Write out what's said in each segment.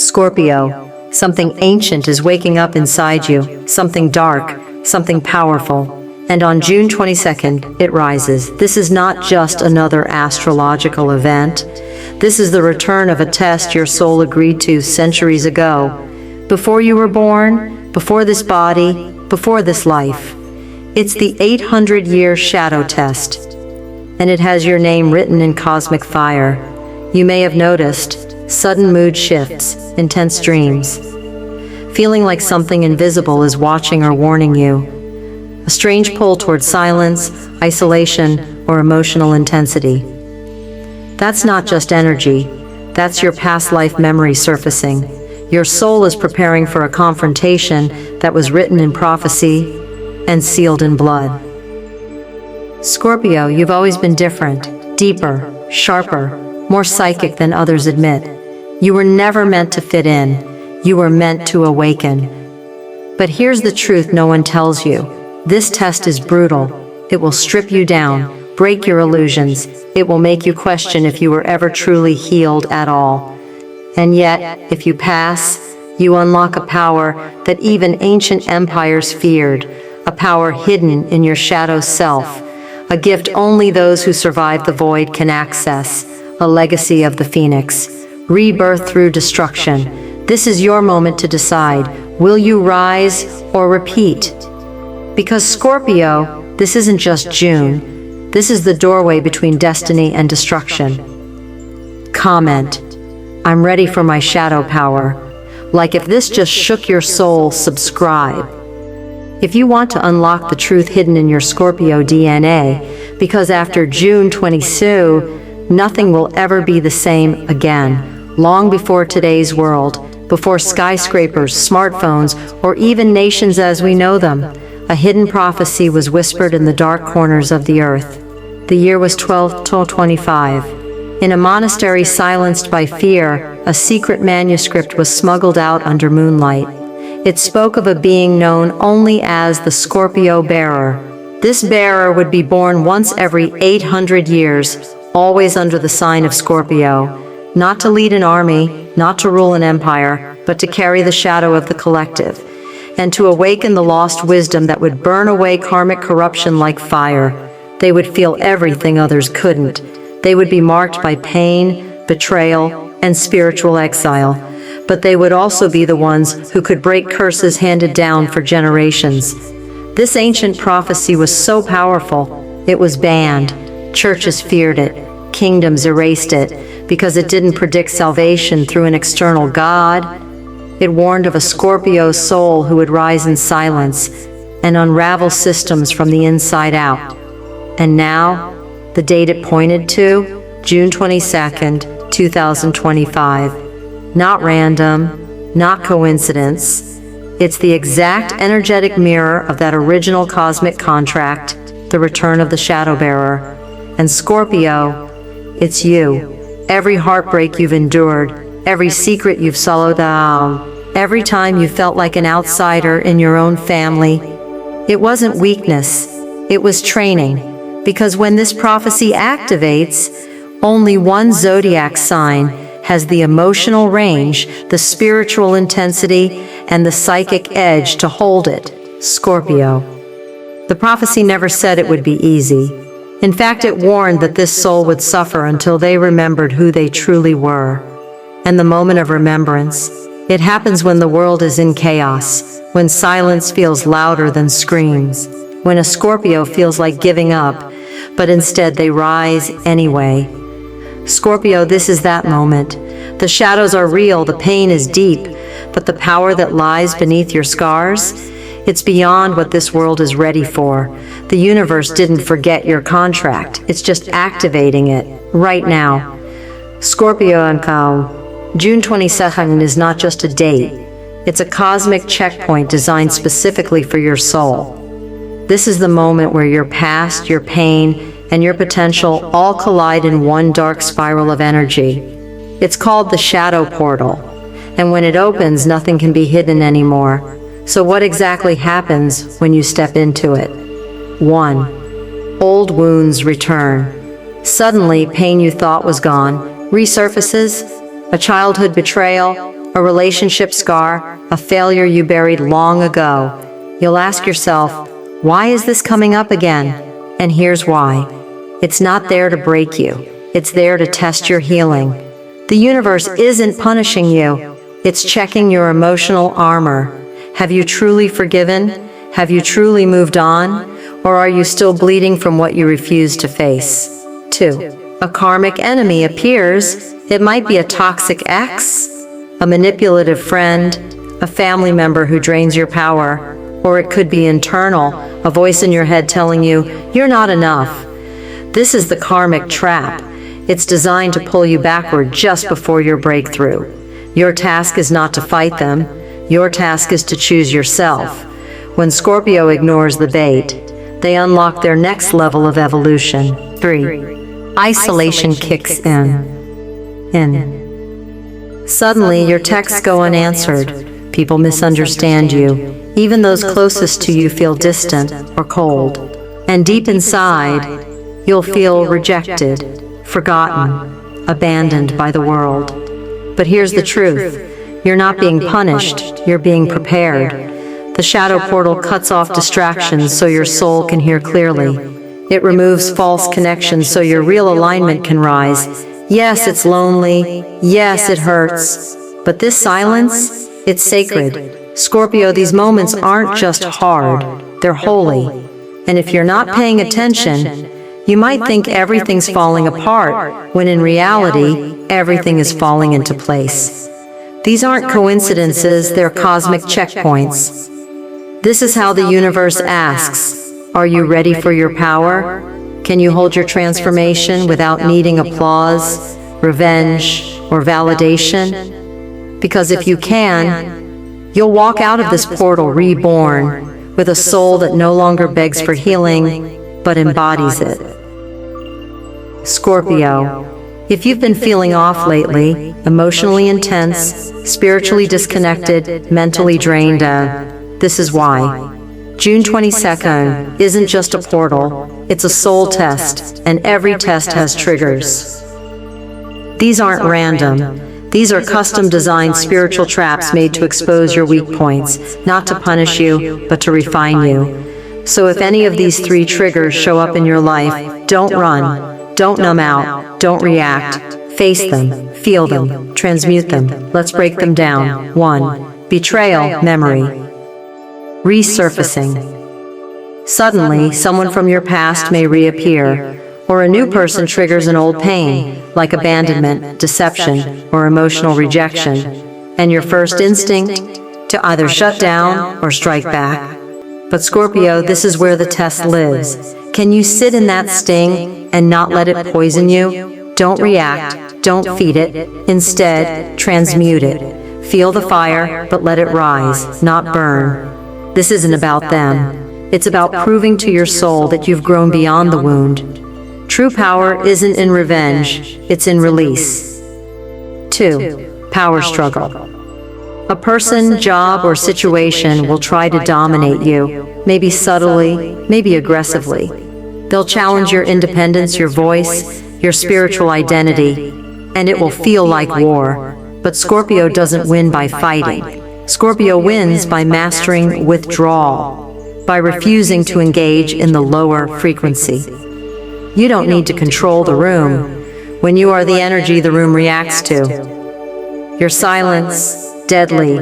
Scorpio, something ancient is waking up inside you, something dark, something powerful. And on June 22nd, it rises. This is not just another astrological event. This is the return of a test your soul agreed to centuries ago. Before you were born, before this body, before this life. It's the 800-year shadow test. And it has your name written in cosmic fire. You may have noticed sudden mood shifts, intense dreams, feeling like something invisible is watching or warning you. A strange pull toward silence, isolation, or emotional intensity. That's not just energy, that's your past life memory surfacing. Your soul is preparing for a confrontation that was written in prophecy and sealed in blood. Scorpio, you've always been different, deeper, sharper, more psychic than others admit. You were never meant to fit in, you were meant to awaken. But here's the truth no one tells you. This test is brutal. It will strip you down, break your illusions. It will make you question if you were ever truly healed at all. And yet, if you pass, you unlock a power that even ancient empires feared, a power hidden in your shadow self, a gift only those who survive the void can access, a legacy of the phoenix, rebirth through destruction. This is your moment to decide, will you rise or repeat? Because Scorpio, this isn't just June, this is the doorway between destiny and destruction. Comment, I'm ready for my shadow power. Like if this just shook your soul, subscribe. If you want to unlock the truth hidden in your Scorpio DNA, because after June 22, nothing will ever be the same again. Long before today's world, before skyscrapers, smartphones, or even nations as we know them, a hidden prophecy was whispered in the dark corners of the earth. The year was 1225. In a monastery silenced by fear, a secret manuscript was smuggled out under moonlight. It spoke of a being known only as the Scorpio bearer. This bearer would be born once every 800 years, always under the sign of Scorpio, not to lead an army, not to rule an empire, but to carry the shadow of the collective, and to awaken the lost wisdom that would burn away karmic corruption like fire. They would feel everything others couldn't. They would be marked by pain, betrayal, and spiritual exile. But they would also be the ones who could break curses handed down for generations. This ancient prophecy was so powerful, it was banned. Churches feared it. Kingdoms erased it, because it didn't predict salvation through an external God. It warned of a Scorpio soul who would rise in silence and unravel systems from the inside out. And now, the date it pointed to, June 22nd, 2025. Not random, not coincidence. It's the exact energetic mirror of that original cosmic contract, the return of the shadow bearer. And Scorpio, it's you. Every heartbreak you've endured, every secret you've swallowed down, every time you felt like an outsider in your own family. It wasn't weakness, it was training. Because when this prophecy activates, only one zodiac sign has the emotional range, the spiritual intensity, and the psychic edge to hold it: Scorpio. The prophecy never said it would be easy. In fact, it warned that this soul would suffer until they remembered who they truly were. And the moment of remembrance, it happens when the world is in chaos, when silence feels louder than screams, when a Scorpio feels like giving up, but instead they rise anyway. Scorpio, this is that moment. The shadows are real, the pain is deep, but the power that lies beneath your scars, it's beyond what this world is ready for. The universe didn't forget your contract, it's just activating it, right now. Scorpio and Cow. June 22nd is not just a date, it's a cosmic checkpoint designed specifically for your soul. This is the moment where your past, your pain, and your potential all collide in one dark spiral of energy. It's called the shadow portal, and when it opens, nothing can be hidden anymore. So what exactly happens when you step into it? 1. Old wounds return. Suddenly, pain you thought was gone resurfaces. A childhood betrayal, a relationship scar, a failure you buried long ago. You'll ask yourself, why is this coming up again? And here's why. It's not there to break you. It's there to test your healing. The universe isn't punishing you. It's checking your emotional armor. Have you truly forgiven? Have you truly moved on? Or are you still bleeding from what you refuse to face? 2. A karmic enemy appears. It might be a toxic ex, a manipulative friend, a family member who drains your power, or it could be internal, a voice in your head telling you, you're not enough. This is the karmic trap. It's designed to pull you backward just before your breakthrough. Your task is not to fight them. Your task is to choose yourself. When Scorpio ignores the bait, they unlock their next level of evolution. 3. Isolation kicks in. Suddenly, your texts go unanswered. People misunderstand you. Even those closest to you feel distant or cold. And deep inside, you'll feel rejected, forgotten, abandoned by the world. But here's the truth. You're not being punished, you're being prepared. The shadow portal cuts off distractions so your soul can hear clearly. It removes false connections so your real alignment can rise. Yes, it's lonely. Yes, it hurts. But this silence, it's sacred. Scorpio, these moments aren't just hard, they're holy. And if you're not paying attention, you might think everything's falling apart, when in reality, everything is falling into place. These aren't coincidences, they're cosmic checkpoints. This is how the universe asks, are you ready for your power? Can you hold your transformation without needing applause, revenge, or validation? Because if you can, you'll walk out of this portal reborn, with a soul that no longer begs for healing, but embodies it. Scorpio, if you've been feeling off lately, emotionally intense, spiritually disconnected, mentally drained, this is why. June 22nd isn't just a portal, it's a soul test, and every test has triggers. These aren't random. These are custom-designed spiritual traps made to expose your weak points, not to punish you, but to refine you. So if any of these 3 triggers show up in your life, don't run, don't numb out, don't react. Face them, feel them, transmute them. Let's break them down. 1. Betrayal, memory. Resurfacing. Suddenly, someone from your past may reappear, or a new person triggers an old pain, like abandonment, deception, or emotional rejection, and your first instinct? To either shut down or strike back. But Scorpio, this is where the test lives. Can you sit in that sting and not let it poison you? Don't react, don't feed it, instead, transmute it. Feel the fire, but let it rise, not burn. This isn't about them. It's about proving to your soul that you've grown beyond the wound. True power isn't in revenge, it's in release. 2. Power struggle. A person, job, or situation will try to dominate you, maybe subtly, maybe aggressively. They'll challenge your independence, your voice, your spiritual identity, and it will feel like war. But Scorpio doesn't win by fighting. Scorpio wins by mastering withdrawal, by refusing to engage in the lower frequency. You don't need to control the room. When you are the energy the room reacts to. Your silence, deadly.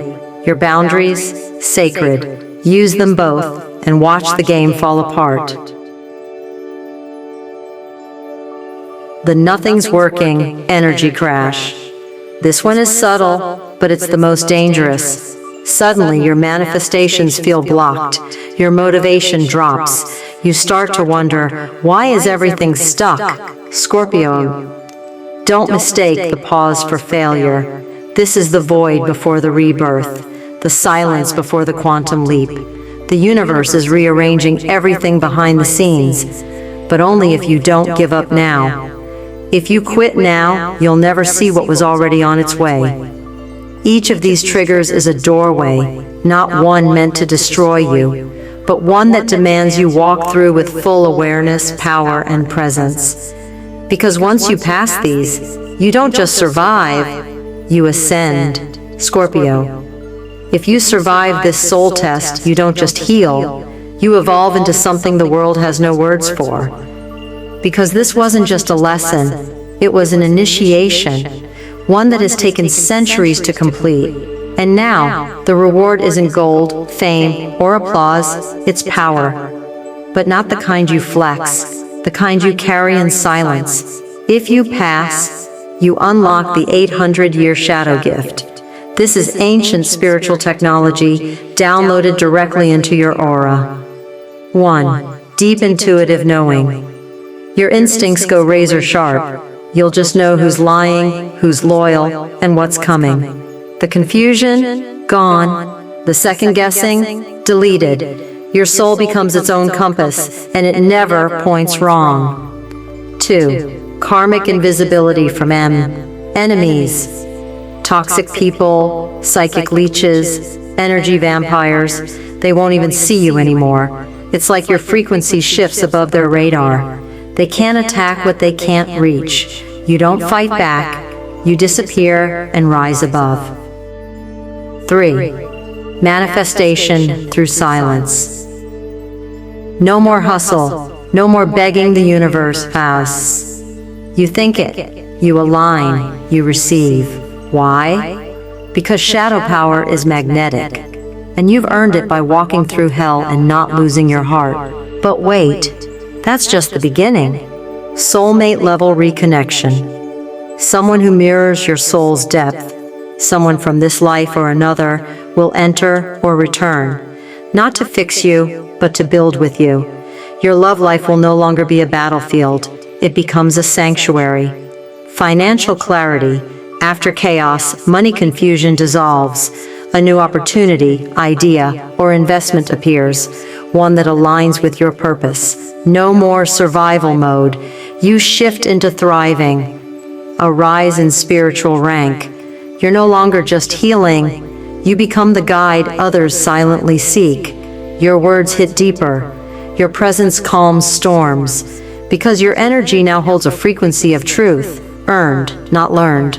Your boundaries, sacred. Use them both and watch the game fall apart. The nothing's working energy crash. This one is subtle, but it's the most dangerous. Suddenly, your manifestations feel blocked. Your motivation drops. You start to wonder, why is everything stuck? Scorpio, don't mistake the pause for failure. This is the void before the rebirth, the silence before the quantum leap. The universe is rearranging everything behind the scenes, but only if you don't give up now. If you quit now, you'll never see what was already on its way. Each of these triggers is a doorway, not one meant to destroy you, but one that demands you walk through with full awareness, power, and presence. Because once you pass these, you don't just survive, you ascend. Scorpio, if you survive this soul test, you don't just heal, you evolve into something the world has no words for. Because this wasn't just a lesson, it was an initiation, one that has taken centuries to complete. And now, the reward isn't gold, fame, or applause, it's power. But not the kind you flex, the kind you carry in silence. If you pass, you unlock the 800-year shadow gift. This is ancient spiritual technology downloaded directly into your aura. 1. Deep intuitive knowing. Your instincts go razor sharp. You'll just know who's lying, who's loyal, and what's coming. The confusion? Gone. The second guessing? Deleted. Your soul becomes its own compass, and it never points wrong. 2. Karmic invisibility from enemies. Toxic people, psychic leeches, energy vampires, they won't even see you anymore. It's like your frequency shifts above their radar. They can't attack what they can't reach. You don't fight back, you disappear and rise above. 3. Manifestation through silence. No more hustle, no more begging the universe pass. You think it, you align, you receive. Why? Because shadow power is magnetic, and you've earned it by walking through hell and not losing your heart. But wait, that's just the beginning. Soulmate level reconnection. Someone who mirrors your soul's depth. Someone from this life or another will enter or return, not to fix you, but to build with you. Your love life will no longer be a battlefield. It becomes a sanctuary. Financial clarity. After chaos, money confusion dissolves. A new opportunity, idea, or investment appears, one that aligns with your purpose. No more survival mode. You shift into thriving. A rise in spiritual rank. You're no longer just healing. You become the guide others silently seek. Your words hit deeper. Your presence calms storms. Because your energy now holds a frequency of truth, earned, not learned.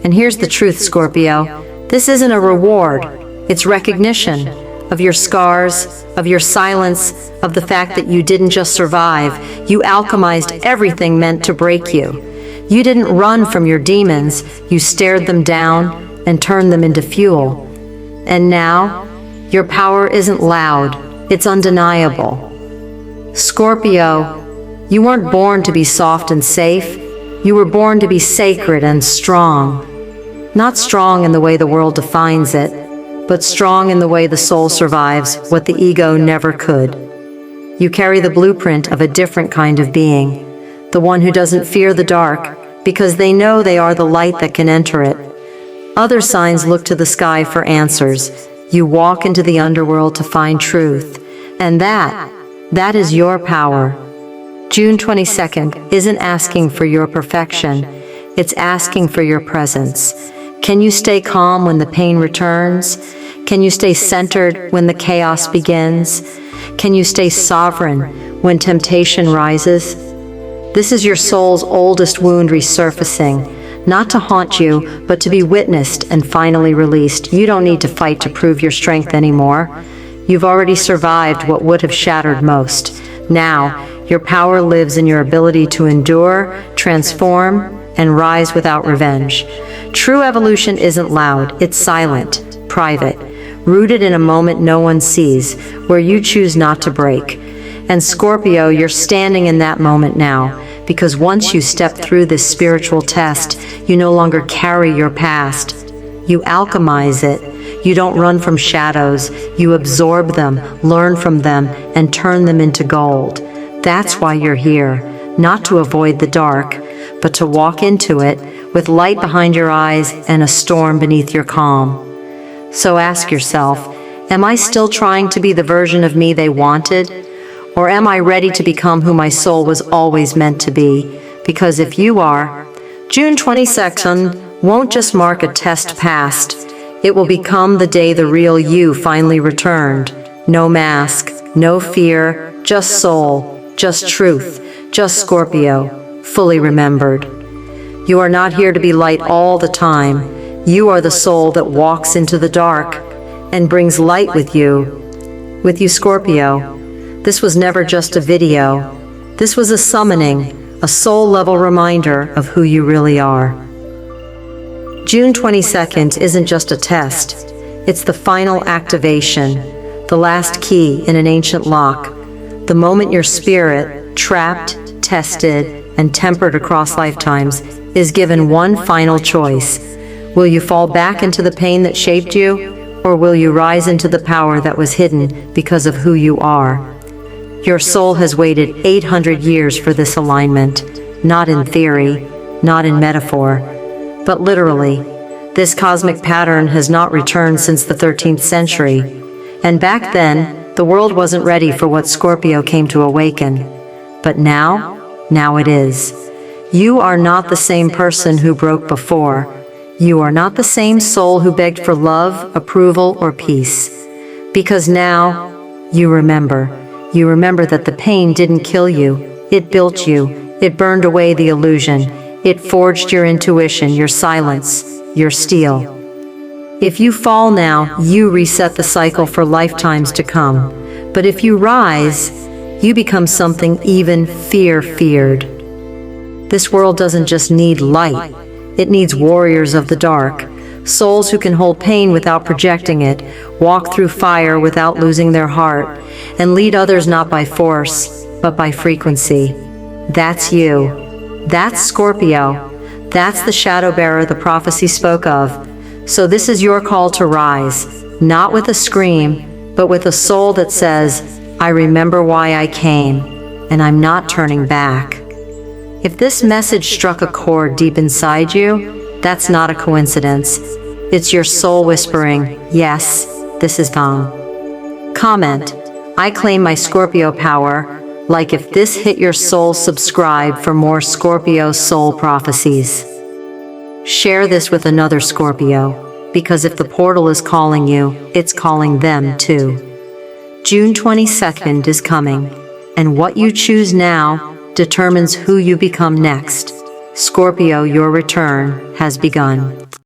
And here's the truth, Scorpio. This isn't a reward. It's recognition of your scars, of your silence, of the fact that you didn't just survive. You alchemized everything meant to break you. You didn't run from your demons. You stared them down and turned them into fuel. And now, your power isn't loud. It's undeniable. Scorpio, you weren't born to be soft and safe. You were born to be sacred and strong. Not strong in the way the world defines it, but strong in the way the soul survives what the ego never could. You carry the blueprint of a different kind of being, the one who doesn't fear the dark because they know they are the light that can enter it. Other signs look to the sky for answers. You walk into the underworld to find truth, and that is your power. June 22nd isn't asking for your perfection, it's asking for your presence. Can you stay calm when the pain returns? Can you stay centered when the chaos begins? Can you stay sovereign when temptation rises? This is your soul's oldest wound resurfacing, not to haunt you, but to be witnessed and finally released. You don't need to fight to prove your strength anymore. You've already survived what would have shattered most. Now, your power lives in your ability to endure, transform, and rise without revenge. True evolution isn't loud, it's silent, private, rooted in a moment no one sees, where you choose not to break. And Scorpio, you're standing in that moment now, because once you step through this spiritual test, you no longer carry your past. You alchemize it. You don't run from shadows. You absorb them, learn from them, and turn them into gold. That's why you're here, not to avoid the dark, but to walk into it with light behind your eyes and a storm beneath your calm. So ask yourself, am I still trying to be the version of me they wanted? Or am I ready to become who my soul was always meant to be? Because if you are, June 22nd won't just mark a test passed. It will become the day the real you finally returned. No mask, no fear, just soul, just truth, just Scorpio, fully remembered. You are not here to be light all the time. You are the soul that walks into the dark and brings light with you. With you, Scorpio. This was never just a video. This was a summoning, a soul-level reminder of who you really are. June 22nd isn't just a test. It's the final activation, the last key in an ancient lock. The moment your spirit, trapped, tested, and tempered across lifetimes, is given one final choice. Will you fall back into the pain that shaped you, or will you rise into the power that was hidden because of who you are? Your soul has waited 800 years for this alignment, not in theory, not in metaphor, but literally. This cosmic pattern has not returned since the 13th century, and back then, the world wasn't ready for what Scorpio came to awaken. But now it is. You are not the same person who broke before. You are not the same soul who begged for love, approval, or peace. Because now, you remember. You remember that the pain didn't kill you. It built you. It burned away the illusion. It forged your intuition, your silence, your steel. If you fall now, you reset the cycle for lifetimes to come. But if you rise, you become something even feared. This world doesn't just need light. It needs warriors of the dark, souls who can hold pain without projecting it, walk through fire without losing their heart, and lead others not by force, but by frequency. That's you. That's Scorpio. That's the shadow bearer the prophecy spoke of. So this is your call to rise, not with a scream, but with a soul that says, I remember why I came, and I'm not turning back. If this message struck a chord deep inside you, that's not a coincidence. It's your soul whispering, yes, this is Vang. Comment, I claim my Scorpio power. Like if this hit your soul, subscribe for more Scorpio soul prophecies. Share this with another Scorpio, because if the portal is calling you, it's calling them too. June 22nd is coming, and what you choose now determines who you become next. Scorpio, your return has begun.